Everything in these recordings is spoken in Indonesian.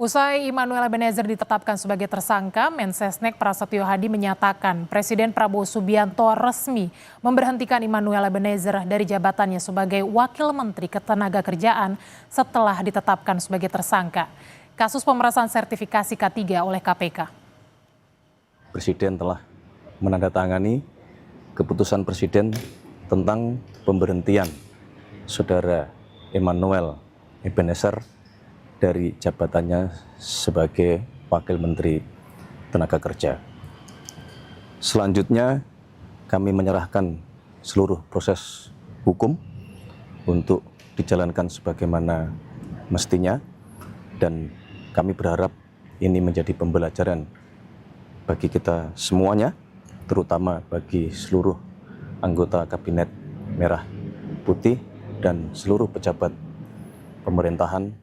Usai Immanuel Ebenezer ditetapkan sebagai tersangka, Mensesnek Prasetyo Hadi menyatakan Presiden Prabowo Subianto resmi memberhentikan Immanuel Ebenezer dari jabatannya sebagai Wakil Menteri Ketenagakerjaan setelah ditetapkan sebagai tersangka kasus pemerasan sertifikasi K3 oleh KPK. Presiden telah menandatangani keputusan Presiden tentang pemberhentian Saudara Immanuel Ebenezer dari jabatannya sebagai Wakil Menteri Tenaga Kerja. Selanjutnya kami menyerahkan seluruh proses hukum untuk dijalankan sebagaimana mestinya, dan kami berharap ini menjadi pembelajaran bagi kita semuanya, terutama bagi seluruh anggota Kabinet Merah Putih dan seluruh pejabat pemerintahan.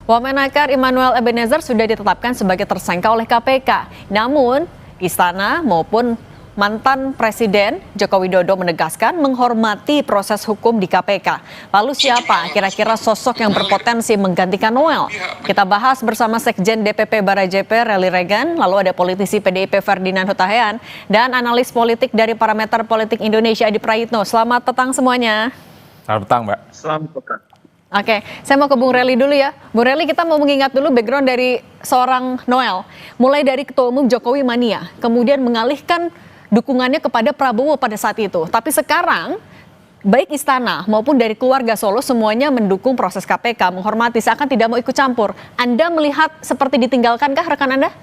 Wamenakar Immanuel Ebenezer sudah ditetapkan sebagai tersangka oleh KPK. Namun, Istana maupun mantan Presiden Joko Widodo menegaskan menghormati proses hukum di KPK. Lalu siapa kira-kira sosok yang berpotensi menggantikan Noel? Kita bahas bersama Sekjen DPP Barajp Relly Regan, lalu ada politisi PDIP Ferdinand Hutahian, dan analis politik dari Parameter Politik Indonesia Adi Prayitno. Selamat petang semuanya. Selamat petang, Mbak. Selamat petang. Oke, saya mau ke Bung Relly dulu ya. Bung Relly, kita mau mengingat dulu background dari seorang Noel. Mulai dari Ketua Umum Jokowi Mania, kemudian mengalihkan dukungannya kepada Prabowo pada saat itu. Tapi sekarang, baik Istana maupun dari keluarga Solo semuanya mendukung proses KPK, menghormati, seakan tidak mau ikut campur. Anda melihat seperti ditinggalkankah rekan Anda?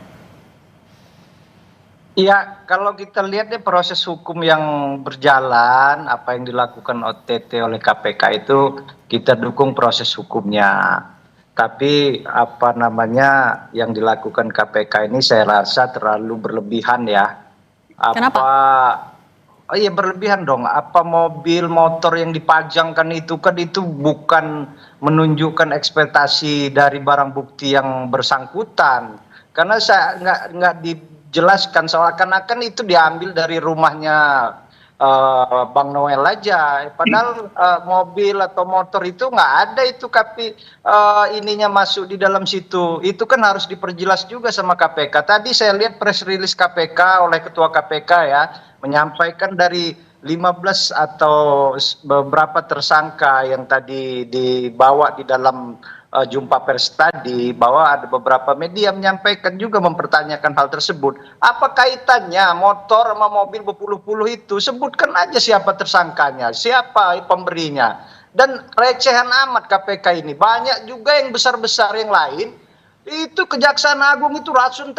Iya, kalau kita lihat deh proses hukum yang berjalan, apa yang dilakukan OTT oleh KPK itu kita dukung proses hukumnya. Tapi apa namanya yang dilakukan KPK ini saya rasa terlalu berlebihan ya. Kenapa? Oh iya berlebihan dong. Apa mobil motor yang dipajangkan itu kan itu bukan menunjukkan ekspektasi dari barang bukti yang bersangkutan. Karena saya nggak dijelaskan, seakan-akan itu diambil dari rumahnya Bang Noel aja. Padahal mobil atau motor itu nggak ada itu, tapi ininya masuk di dalam situ. Itu kan harus diperjelas juga sama KPK. Tadi saya lihat press release KPK oleh Ketua KPK ya, menyampaikan dari 15 atau beberapa tersangka yang tadi dibawa di dalam jumpa pers tadi, bahwa ada beberapa media menyampaikan juga mempertanyakan hal tersebut. Apa kaitannya motor sama mobil berpuluh-puluh itu? Sebutkan aja siapa tersangkanya, siapa pemberinya. Dan recehan amat KPK ini. Banyak juga yang besar-besar yang lain. Itu Kejaksaan Agung itu ratusan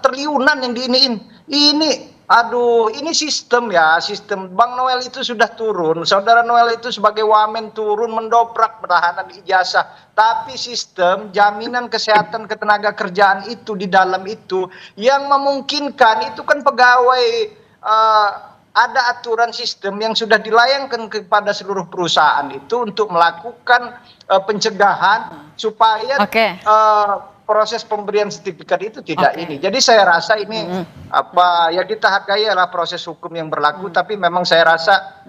triliunan yang diiniin. Ini sistem ya, sistem. Bang Noel itu sudah turun, Saudara Noel itu sebagai wamen turun mendobrak penahanan ijazah. Tapi sistem jaminan kesehatan ketenaga kerjaan itu di dalam itu yang memungkinkan itu kan pegawai, ada aturan sistem yang sudah dilayangkan kepada seluruh perusahaan itu untuk melakukan pencegahan supaya proses pemberian sertifikat itu tidak ini. Jadi saya rasa ini ya kita hargai lah proses hukum yang berlaku, tapi memang saya rasa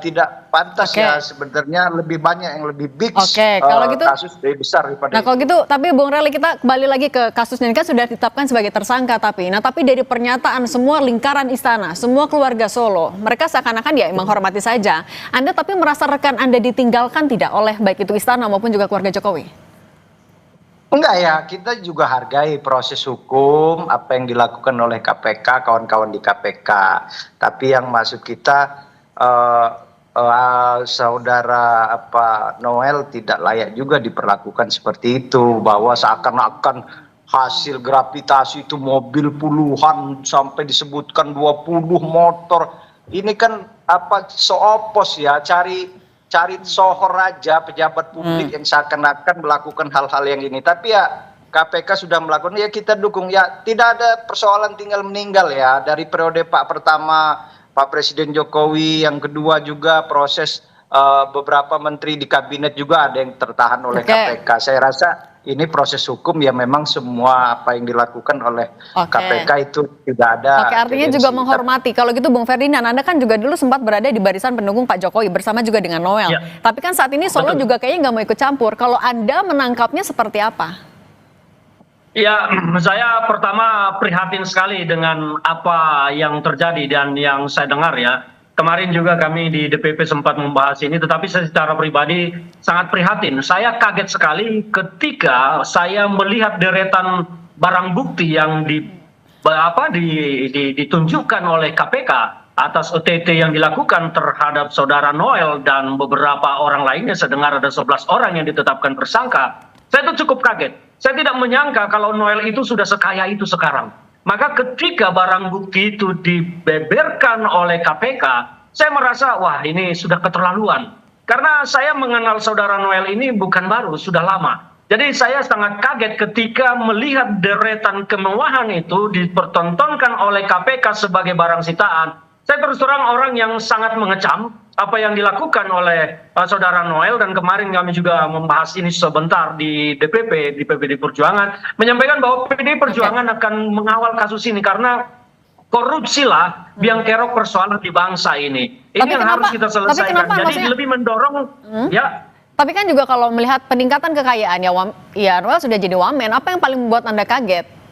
tidak pantas ya, sebenarnya lebih banyak yang lebih big kalau gitu, kasus lebih besar daripada kalau gitu, tapi Bung Relly kita kembali lagi ke kasusnya, ini kan sudah ditetapkan sebagai tersangka, tapi dari pernyataan semua lingkaran istana, semua keluarga Solo, mereka seakan-akan ya menghormati saja. Anda tapi merasa rekan Anda ditinggalkan tidak oleh baik itu istana maupun juga keluarga Jokowi? Enggak ya, kita juga hargai proses hukum, apa yang dilakukan oleh KPK, kawan-kawan di KPK. Tapi yang maksud kita, saudara Noel tidak layak juga diperlakukan seperti itu, bahwa seakan-akan hasil gravitasi itu mobil puluhan sampai disebutkan 20 motor. Ini kan seopos ya, cari sohor aja pejabat publik yang seakan-akan melakukan hal-hal yang ini. Tapi ya KPK sudah melakukan, ya kita dukung. Ya tidak ada persoalan tinggal meninggal ya. Dari periode pertama Pak Presiden Jokowi, yang kedua juga proses beberapa menteri di kabinet juga ada yang tertahan oleh KPK. Saya rasa ini proses hukum ya, memang semua apa yang dilakukan oleh Oke. KPK itu tidak ada. Oke, artinya tendensi. juga menghormati. Kalau gitu Bung Ferdinand, Anda kan juga dulu sempat berada di barisan pendukung Pak Jokowi bersama juga dengan Noel. Ya. Tapi kan saat ini Solo Betul. juga kayaknya nggak mau ikut campur. Kalau Anda menangkapnya seperti apa? Ya, saya pertama prihatin sekali dengan apa yang terjadi dan yang saya dengar ya. Kemarin juga kami di DPP sempat membahas ini, tetapi saya secara pribadi sangat prihatin. Saya kaget sekali ketika saya melihat deretan barang bukti yang ditunjukkan oleh KPK atas OTT yang dilakukan terhadap saudara Noel dan beberapa orang lainnya. Saya dengar ada 11 orang yang ditetapkan tersangka. Saya itu cukup kaget. Saya tidak menyangka kalau Noel itu sudah sekaya itu sekarang. Maka ketika barang bukti itu dibeberkan oleh KPK, saya merasa wah ini sudah keterlaluan. Karena saya mengenal saudara Noel ini bukan baru, sudah lama. Jadi saya sangat kaget ketika melihat deretan kemewahan itu dipertontonkan oleh KPK sebagai barang sitaan. Saya terus terang orang yang sangat mengecam apa yang dilakukan oleh saudara Noel, dan kemarin kami juga membahas ini sebentar di DPP, di PPD Perjuangan, menyampaikan bahwa PPD Perjuangan akan mengawal kasus ini karena korupsi lah biang kerok persoalan di bangsa ini. Ini Tapi yang kenapa- harus kita tapi selesaikan. kenapa Jadi maksudnya- lebih mendorong ya. Tapi kan juga kalau melihat peningkatan kekayaan ya Noel sudah jadi wamen. Apa yang paling membuat Anda kaget?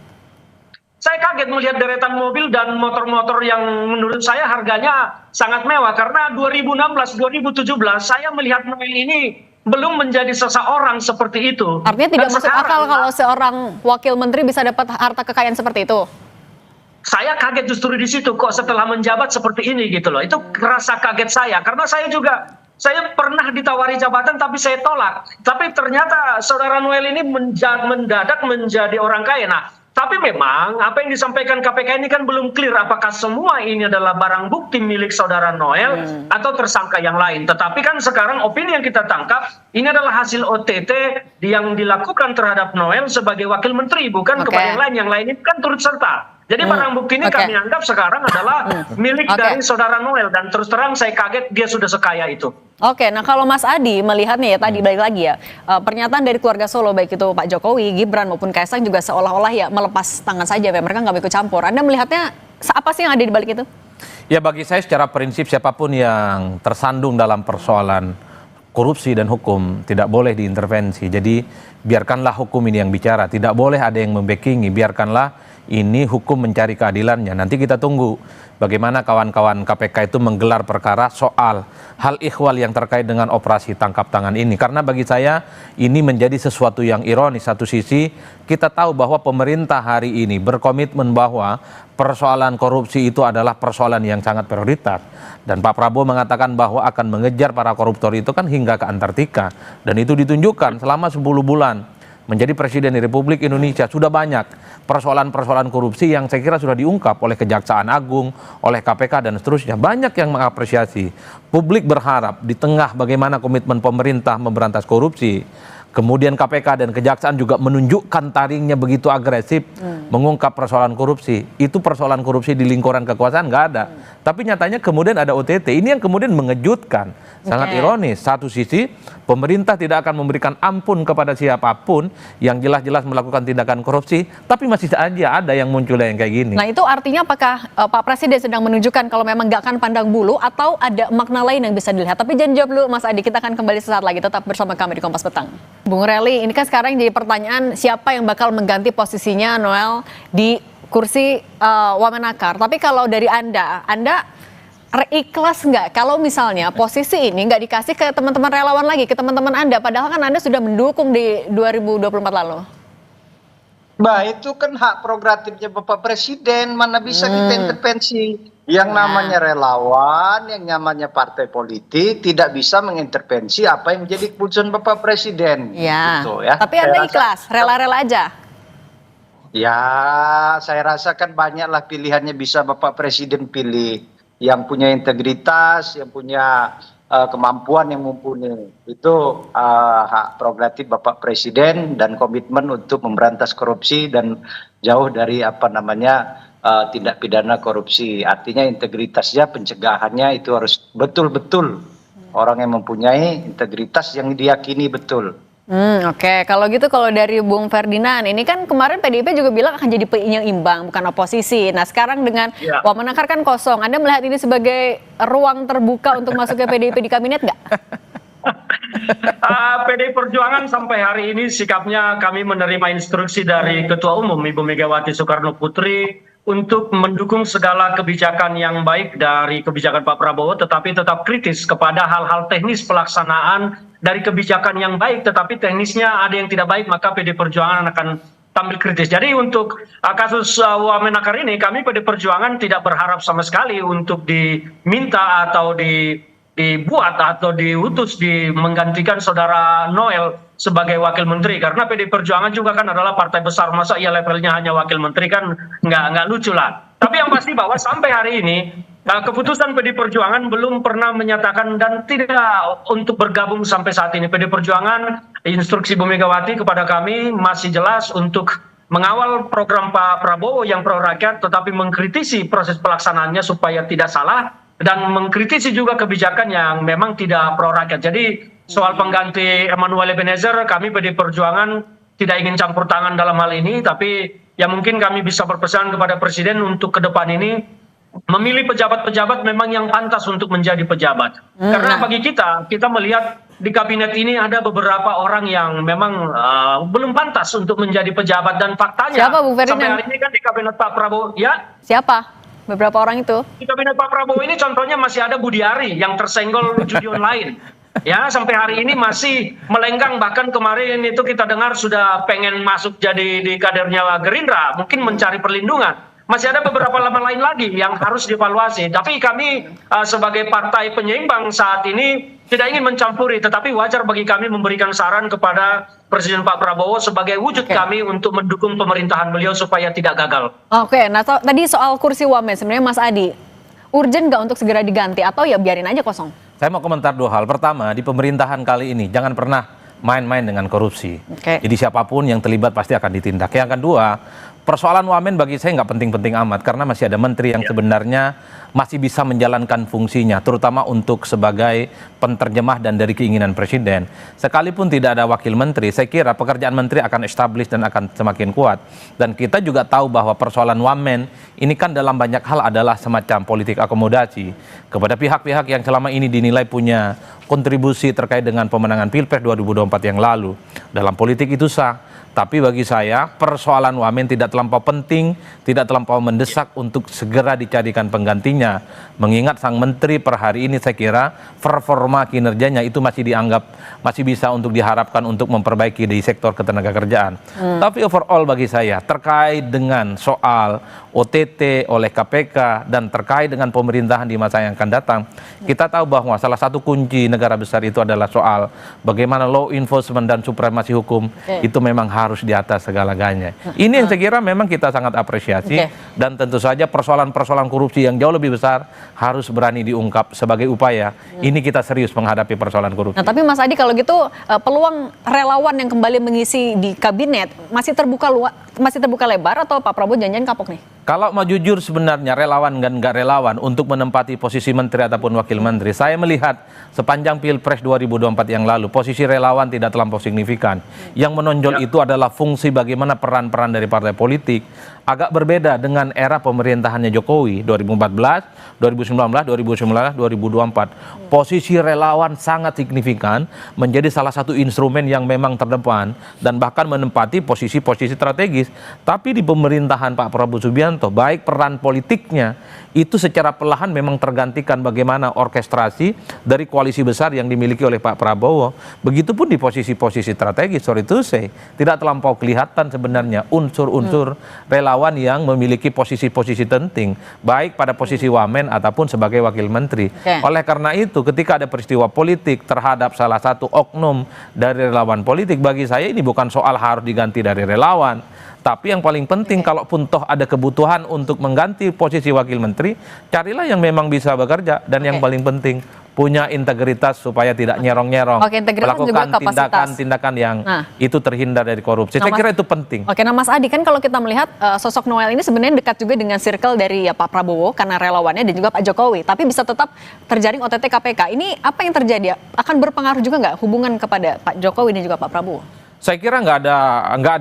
Saya kaget melihat deretan mobil dan motor-motor yang menurut saya harganya sangat mewah. Karena 2016-2017 saya melihat Noel ini belum menjadi seseorang seperti itu. Artinya tidak Dan masuk sekarang, akal kalau seorang wakil menteri bisa dapat harta kekayaan seperti itu. saya kaget justru di situ, kok setelah menjabat seperti ini gitu loh. Itu rasa kaget saya. Karena saya pernah ditawari jabatan tapi saya tolak. Tapi ternyata saudara Noel ini mendadak menjadi orang kaya. Nah, tapi memang apa yang disampaikan KPK ini kan belum clear apakah semua ini adalah barang bukti milik saudara Noel atau tersangka yang lain. Tetapi kan sekarang opini yang kita tangkap ini adalah hasil OTT yang dilakukan terhadap Noel sebagai wakil menteri, bukan Oke. kepada yang lain. Yang lain itu kan turut serta. Jadi barang bukti ini Oke. kami anggap sekarang adalah milik Oke. dari saudara Noel, dan terus terang saya kaget dia sudah sekaya itu. Oke, nah kalau Mas Adi melihatnya ya tadi balik lagi ya, pernyataan dari keluarga Solo baik itu Pak Jokowi, Gibran maupun Kaisang juga seolah-olah ya melepas tangan saja, ya mereka nggak mau ikut campur. Anda melihatnya apa sih yang ada di balik itu? Ya bagi saya secara prinsip siapapun yang tersandung dalam persoalan korupsi dan hukum tidak boleh diintervensi. Jadi biarkanlah hukum ini yang bicara, tidak boleh ada yang membackingi, biarkanlah ini hukum mencari keadilannya. Nanti kita tunggu bagaimana kawan-kawan KPK itu menggelar perkara soal hal ihwal yang terkait dengan operasi tangkap tangan ini. Karena bagi saya ini menjadi sesuatu yang ironis. Satu sisi kita tahu bahwa pemerintah hari ini berkomitmen bahwa persoalan korupsi itu adalah persoalan yang sangat prioritas. Dan Pak Prabowo mengatakan bahwa akan mengejar para koruptor itu kan hingga ke Antartika. Dan itu ditunjukkan selama 10 bulan. Menjadi Presiden di Republik Indonesia sudah banyak persoalan-persoalan korupsi yang saya kira sudah diungkap oleh Kejaksaan Agung, oleh KPK dan seterusnya. Banyak yang mengapresiasi. Publik berharap di tengah bagaimana komitmen pemerintah memberantas korupsi, kemudian KPK dan Kejaksaan juga menunjukkan taringnya begitu agresif mengungkap persoalan korupsi. Itu persoalan korupsi di lingkaran kekuasaan nggak ada. Tapi nyatanya kemudian ada OTT. Ini yang kemudian mengejutkan. Sangat ironis. Satu sisi pemerintah tidak akan memberikan ampun kepada siapapun yang jelas-jelas melakukan tindakan korupsi. Tapi masih saja ada yang muncul yang kayak gini. Nah itu artinya apakah Pak Presiden sedang menunjukkan kalau memang nggak akan pandang bulu atau ada makna lain yang bisa dilihat? Tapi jangan jawab dulu Mas Adi, kita akan kembali sesaat lagi. Tetap bersama kami di Kompas Petang. Bung Rely, ini kan sekarang jadi pertanyaan siapa yang bakal mengganti posisinya Noel di kursi Wamenakar. Tapi kalau dari Anda ikhlas nggak kalau misalnya posisi ini nggak dikasih ke teman-teman relawan lagi, ke teman-teman Anda, padahal kan Anda sudah mendukung di 2024 lalu? Bah, itu kan hak prerogatifnya Bapak Presiden, mana bisa kita intervensi. Yang namanya relawan, yang namanya partai politik tidak bisa mengintervensi apa yang menjadi keputusan Bapak Presiden. Ya. Gitu, ya. Tapi Saya Anda rasa- ikhlas, rela-rela aja. Ya, saya rasa kan banyaklah pilihannya bisa Bapak Presiden pilih. Yang punya integritas, yang punya kemampuan yang mumpuni. Itu hak prerogatif Bapak Presiden dan komitmen untuk memberantas korupsi dan jauh dari tindak pidana korupsi. Artinya integritasnya, pencegahannya itu harus betul-betul orang yang mempunyai integritas yang diyakini betul. Oke. Kalau gitu kalau dari Bung Ferdinand, ini kan kemarin PDIP juga bilang akan jadi penyeimbang, bukan oposisi. Nah sekarang dengan Ya. Wamenakar kan kosong, Anda melihat ini sebagai ruang terbuka untuk masuk ke PDIP di kabinet nggak? PDI Perjuangan sampai hari ini sikapnya kami menerima instruksi dari Ketua Umum Ibu Megawati Soekarno Putri untuk mendukung segala kebijakan yang baik dari kebijakan Pak Prabowo, tetapi tetap kritis kepada hal-hal teknis pelaksanaan dari kebijakan yang baik, tetapi teknisnya ada yang tidak baik, maka PDI Perjuangan akan tampil kritis. Jadi untuk kasus Wamenakar ini, kami PDI Perjuangan tidak berharap sama sekali untuk diminta atau dibuat atau diutus menggantikan saudara Noel sebagai wakil menteri, karena PDI Perjuangan juga kan adalah partai besar, masa ia levelnya hanya wakil menteri, kan nggak lucu lah. Tapi yang pasti bahwa sampai hari ini keputusan PDI Perjuangan belum pernah menyatakan dan tidak untuk bergabung sampai saat ini. PDI Perjuangan, instruksi Bu Megawati kepada kami masih jelas untuk mengawal program Pak Prabowo yang pro rakyat, tetapi mengkritisi proses pelaksanaannya supaya tidak salah, dan mengkritisi juga kebijakan yang memang tidak pro rakyat. Jadi soal pengganti Emmanuel Ebenezer, kami PDI Perjuangan tidak ingin campur tangan dalam hal ini, tapi ya mungkin kami bisa berpesan kepada Presiden untuk ke depan ini memilih pejabat-pejabat memang yang pantas untuk menjadi pejabat. Karena bagi kita melihat di kabinet ini ada beberapa orang yang memang belum pantas untuk menjadi pejabat, dan faktanya Siapa, Bu Ferdinand? sampai hari ini kan di kabinet Pak Prabowo, ya Siapa beberapa orang itu? di kabinet Pak Prabowo ini contohnya masih ada Budi Ari yang tersenggol judi online. Ya, sampai hari ini masih melenggang, bahkan kemarin itu kita dengar sudah pengen masuk jadi di kadernya Gerindra, mungkin mencari perlindungan. Masih ada beberapa nama lain lagi yang harus dievaluasi. Tapi kami sebagai partai penyeimbang saat ini tidak ingin mencampuri, tetapi wajar bagi kami memberikan saran kepada Presiden Pak Prabowo sebagai wujud kami untuk mendukung pemerintahan beliau supaya tidak gagal. Oke, nah tadi soal kursi Wamen, sebenarnya Mas Adi, urgent nggak untuk segera diganti atau ya biarin aja kosong? Saya mau komentar dua hal. Pertama, di pemerintahan kali ini jangan pernah main-main dengan korupsi. Oke. Jadi siapapun yang terlibat pasti akan ditindak. Yang kedua, persoalan Wamen bagi saya nggak penting-penting amat, karena masih ada menteri yang sebenarnya masih bisa menjalankan fungsinya, terutama untuk sebagai penterjemah dan dari keinginan presiden. Sekalipun tidak ada wakil menteri, saya kira pekerjaan menteri akan established dan akan semakin kuat. Dan kita juga tahu bahwa persoalan Wamen ini kan dalam banyak hal adalah semacam politik akomodasi kepada pihak-pihak yang selama ini dinilai punya kontribusi terkait dengan pemenangan Pilpres 2024 yang lalu. Dalam politik itu sah. Tapi bagi saya persoalan Wamen tidak terlampau penting, tidak terlampau mendesak untuk segera dicarikan penggantinya. Mengingat sang menteri per hari ini saya kira performa kinerjanya itu masih dianggap masih bisa untuk diharapkan untuk memperbaiki di sektor ketenagakerjaan. Tapi overall bagi saya terkait dengan soal OTT oleh KPK dan terkait dengan pemerintahan di masa yang akan datang, kita tahu bahwa salah satu kunci negara besar itu adalah soal bagaimana law enforcement dan supremasi hukum itu memang harus di atas segala-galanya. Ini yang saya kira memang kita sangat apresiasi, dan tentu saja persoalan-persoalan korupsi yang jauh lebih besar harus berani diungkap sebagai upaya. Ini kita serius menghadapi persoalan korupsi. Nah tapi Mas Adi kalau gitu peluang relawan yang kembali mengisi di kabinet masih terbuka lebar atau Pak Prabowo janjian kapok nih? Kalau mau jujur sebenarnya relawan dan nggak relawan untuk menempati posisi menteri ataupun wakil menteri, saya melihat sepanjang Pilpres 2024 yang lalu posisi relawan tidak terlampau signifikan. Yang menonjol itu adalah fungsi bagaimana peran-peran dari partai politik. Agak berbeda dengan era pemerintahannya Jokowi 2014, 2019, 2024. Posisi relawan sangat signifikan, menjadi salah satu instrumen yang memang terdepan dan bahkan menempati posisi-posisi strategis. Tapi di pemerintahan Pak Prabowo Subianto, baik peran politiknya itu secara perlahan memang tergantikan bagaimana orkestrasi dari koalisi besar yang dimiliki oleh Pak Prabowo. Begitupun di posisi-posisi strategis, sorry to say, tidak terlampau kelihatan sebenarnya unsur-unsur relawan yang memiliki posisi-posisi penting, baik pada posisi wamen ataupun sebagai wakil menteri. Oleh karena itu, ketika ada peristiwa politik terhadap salah satu oknum dari relawan politik, bagi saya ini bukan soal harus diganti dari relawan. Tapi yang paling penting, kalaupun toh ada kebutuhan untuk mengganti posisi wakil menteri, carilah yang memang bisa bekerja. Dan yang paling penting, punya integritas supaya tidak nyerong-nyerong, Oke, integritas dan juga melakukan kapasitas. tindakan-tindakan yang Nah. itu terhindar dari korupsi. Saya kira itu penting. Oke, nah Mas Adi, kan kalau kita melihat sosok Noel ini sebenarnya dekat juga dengan circle dari ya, Pak Prabowo karena relawannya dan juga Pak Jokowi, tapi bisa tetap terjaring OTT KPK. Ini apa yang terjadi? Akan berpengaruh juga nggak hubungan kepada Pak Jokowi dan juga Pak Prabowo? Saya kira nggak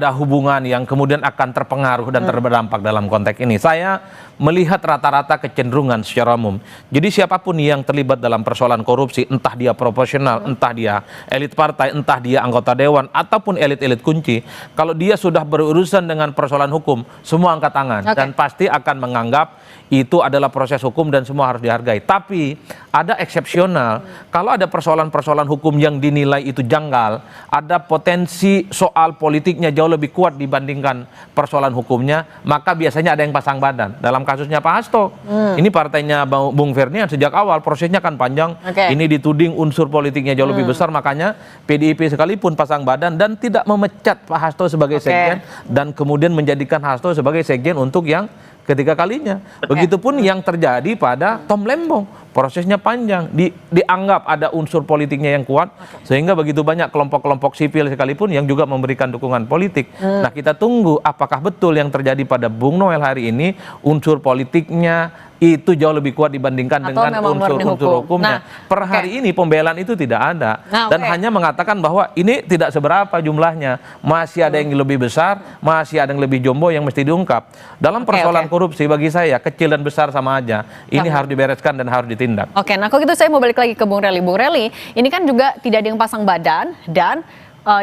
ada hubungan yang kemudian akan terpengaruh dan berdampak dalam konteks ini. Saya melihat rata-rata kecenderungan secara umum. Jadi siapapun yang terlibat dalam persoalan korupsi, entah dia proporsional, entah dia elit partai, entah dia anggota dewan, ataupun elit-elit kunci, kalau dia sudah berurusan dengan persoalan hukum, semua angkat tangan. Oke. Dan pasti akan menganggap itu adalah proses hukum dan semua harus dihargai. Tapi ada eksepsional, kalau ada persoalan-persoalan hukum yang dinilai itu janggal, ada potensi soal politiknya jauh lebih kuat dibandingkan persoalan hukumnya, maka biasanya ada yang pasang badan. Dalam kasusnya Pak Hasto, ini partainya Bung Fernian sejak awal prosesnya kan panjang, Oke. ini dituding unsur politiknya jauh lebih besar, makanya PDIP sekalipun pasang badan dan tidak memecat Pak Hasto sebagai Oke. sekjen dan kemudian menjadikan Hasto sebagai sekjen untuk yang ketiga kalinya. Begitupun yang terjadi pada Tom Lembong. Prosesnya panjang, dianggap ada unsur politiknya yang kuat, sehingga begitu banyak kelompok-kelompok sipil sekalipun yang juga memberikan dukungan politik. Nah, kita tunggu apakah betul yang terjadi pada Bung Noel hari ini, unsur politiknya itu jauh lebih kuat dibandingkan Atau dengan memang murni unsur-unsur hukum. hukumnya. Nah, Per hari ini pembelaan itu tidak ada. Nah, Dan oke. hanya mengatakan bahwa ini tidak seberapa jumlahnya. Masih ada yang lebih besar, masih ada yang lebih jombo yang mesti diungkap. Dalam persoalan korupsi bagi saya, kecil dan besar sama aja. Ini harus dibereskan dan harus ditindak. Oke, nah kalau gitu saya mau balik lagi ke Bung Reli. Bung Reli, ini kan juga tidak ada yang pasang badan dan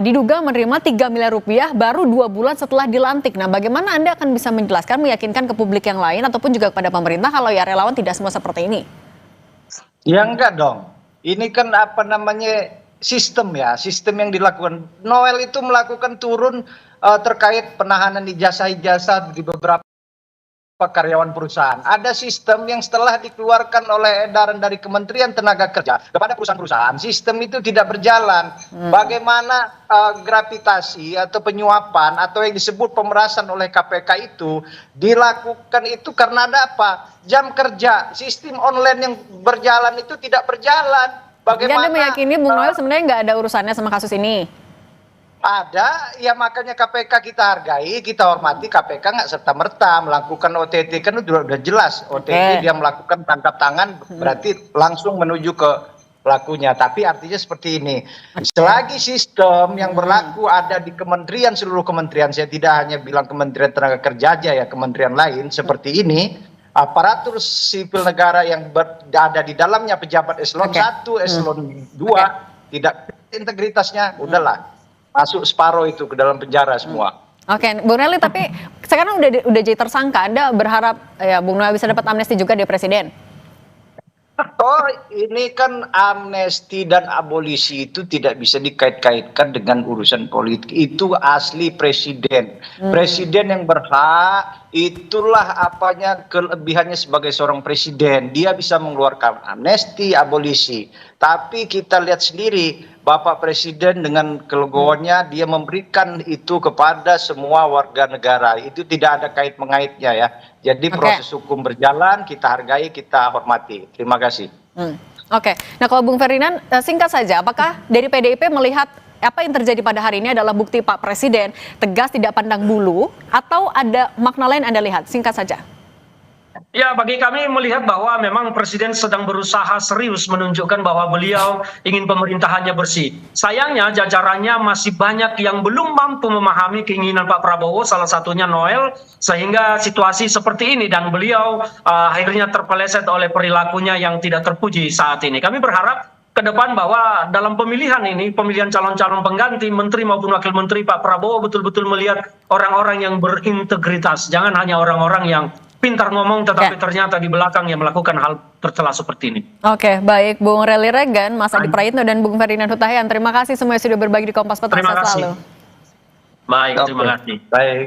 diduga menerima 3 miliar rupiah baru 2 bulan setelah dilantik. Nah, bagaimana Anda akan bisa menjelaskan, meyakinkan ke publik yang lain ataupun juga kepada pemerintah kalau ya relawan tidak semua seperti ini? Ya enggak dong. Ini kan apa namanya sistem ya, sistem yang dilakukan. Noel itu melakukan turun terkait penahanan ijazah-ijazah di beberapa karyawan perusahaan. Ada sistem yang setelah dikeluarkan oleh edaran dari Kementerian Tenaga Kerja kepada perusahaan-perusahaan, sistem itu tidak berjalan. Bagaimana gravitasi atau penyuapan atau yang disebut pemerasan oleh KPK itu dilakukan itu karena ada apa? Jam kerja, sistem online yang berjalan itu tidak berjalan. Jadi Anda meyakini Bung Noel sebenarnya nggak ada urusannya sama kasus ini? Ada, ya makanya KPK kita hargai, kita hormati. KPK nggak serta-merta melakukan OTT, kan udah jelas OTT. Dia melakukan tangkap tangan, berarti langsung menuju ke pelakunya. Tapi artinya seperti ini, selagi sistem yang berlaku ada di kementerian, seluruh kementerian, saya tidak hanya bilang Kementerian Tenaga Kerja aja ya, kementerian lain seperti ini, aparatur sipil negara yang ada di dalamnya pejabat eselon 1, eselon 2, tidak integritasnya, udahlah. Masuk separuh itu ke dalam penjara semua. Oke, Bung Reli, tapi sekarang udah jadi tersangka. Anda berharap ya Bung Noel bisa dapat amnesti juga dari Presiden? Oh, ini kan amnesti dan abolisi itu tidak bisa dikait-kaitkan dengan urusan politik. Itu asli presiden. Presiden yang berhak, itulah apanya kelebihannya sebagai seorang presiden. Dia bisa mengeluarkan amnesti, abolisi. Tapi kita lihat sendiri, Bapak Presiden dengan kelegoannya dia memberikan itu kepada semua warga negara. Itu tidak ada kait-mengaitnya ya. Jadi proses hukum berjalan, kita hargai, kita hormati. Terima kasih. Oke, nah kalau Bung Ferdinand, singkat saja, apakah dari PDIP melihat apa yang terjadi pada hari ini adalah bukti Pak Presiden tegas tidak pandang bulu, atau ada makna lain Anda lihat? Singkat saja. Ya, bagi kami melihat bahwa memang Presiden sedang berusaha serius menunjukkan bahwa beliau ingin pemerintahannya bersih. Sayangnya jajarannya masih banyak yang belum mampu memahami keinginan Pak Prabowo, salah satunya Noel, sehingga situasi seperti ini dan beliau akhirnya terpeleset oleh perilakunya yang tidak terpuji saat ini. Kami berharap ke depan bahwa dalam pemilihan ini, pemilihan calon-calon pengganti menteri maupun wakil menteri, Pak Prabowo betul-betul melihat orang-orang yang berintegritas, jangan hanya orang-orang yang pintar ngomong tetapi ternyata di belakang yang melakukan hal tercela seperti ini. Oke, baik Bung Reli Regan, Mas Adi Prayitno dan Bung Ferdinand Hutahian. Terima kasih semuanya sudah berbagi di Kompas Petang. Terima kasih. Selalu. Baik, terima kasih. Baik.